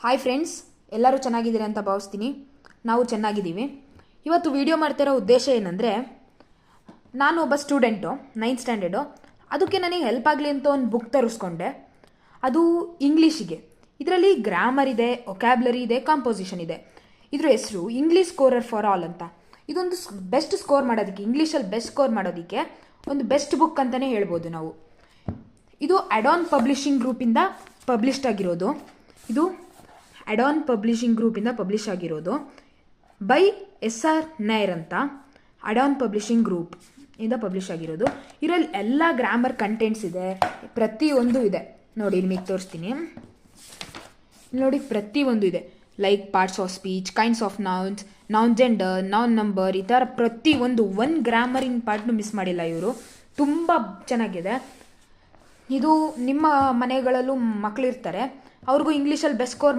Hi friends, ಎಲ್ಲರೂ ಚೆನ್ನಾಗಿದ್ದೀರಿ ಅಂತ ಭಾವಿಸ್ತೀನಿ. ನಾವು ಚೆನ್ನಾಗಿದ್ದೀವಿ. ಇವತ್ತು ವಿಡಿಯೋ ಮಾಡ್ತಿರೋ ಉದ್ದೇಶ ಏನಂದರೆ, ನಾನು ಒಬ್ಬ ಸ್ಟೂಡೆಂಟು 9th ಸ್ಟ್ಯಾಂಡರ್ಡು. ಅದಕ್ಕೆ ನನಗೆ ಹೆಲ್ಪ್ ಆಗಲಿ ಅಂತ ಒಂದು ಬುಕ್ ತರಿಸ್ಕೊಂಡೆ. ಅದು ಇಂಗ್ಲೀಷಿಗೆ. ಇದರಲ್ಲಿ ಗ್ರಾಮರ್ ಇದೆ, ಒಕ್ಯಾಬ್ಲರಿ ಇದೆ, ಕಾಂಪೋಸಿಷನ್ ಇದೆ. ಇದ್ರ ಹೆಸರು ಇಂಗ್ಲೀಷ್ ಸ್ಕೋರರ್ ಫಾರ್ ಆಲ್ ಅಂತ. ಇದೊಂದು ಬೆಸ್ಟ್ ಸ್ಕೋರ್ ಮಾಡೋದಕ್ಕೆ, ಇಂಗ್ಲೀಷಲ್ಲಿ ಬೆಸ್ಟ್ ಸ್ಕೋರ್ ಮಾಡೋದಕ್ಕೆ ಒಂದು ಬೆಸ್ಟ್ ಬುಕ್ ಅಂತಲೇ ಹೇಳ್ಬೋದು ನಾವು. ಇದು ಅಡಾನ್ ಪಬ್ಲಿಷಿಂಗ್ ಗ್ರೂಪಿಂದ ಪಬ್ಲಿಷ್ಡ್ ಆಗಿರೋದು. ಇದು ಅಡಾನ್ ಪಬ್ಲಿಷಿಂಗ್ ಗ್ರೂಪಿಂದ ಪಬ್ಲಿಷ್ ಆಗಿರೋದು ಬೈ SR ನೈರ್ ಅಂತ. ಅಡಾನ್ ಪಬ್ಲಿಷಿಂಗ್ ಗ್ರೂಪ್ ಇಂದ ಪಬ್ಲಿಷ್ ಆಗಿರೋದು. ಇದರಲ್ಲಿ ಎಲ್ಲ ಗ್ರಾಮರ್ ಕಂಟೆಂಟ್ಸ್ ಇದೆ, ಪ್ರತಿಯೊಂದು ಇದೆ. ನೋಡಿ, ನಿಮಗೆ ತೋರಿಸ್ತೀನಿ. ನೋಡಿ, ಪ್ರತಿಯೊಂದು ಇದೆ. Like parts of speech, kinds of nouns, noun gender, noun number, ಈ ಥರ ಪ್ರತಿಯೊಂದು ಒಂದು ಗ್ರಾಮರಿನ ಪಾರ್ಟ್ನು ಮಿಸ್ ಮಾಡಿಲ್ಲ ಇವರು. ತುಂಬ ಚೆನ್ನಾಗಿದೆ. ಇದು ನಿಮ್ಮ ಮನೆಗಳಲ್ಲೂ ಮಕ್ಕಳಿರ್ತಾರೆ, ಅವ್ರಿಗೂ ಇಂಗ್ಲೀಷಲ್ಲಿ ಬೆಸ್ಟ್ ಸ್ಕೋರ್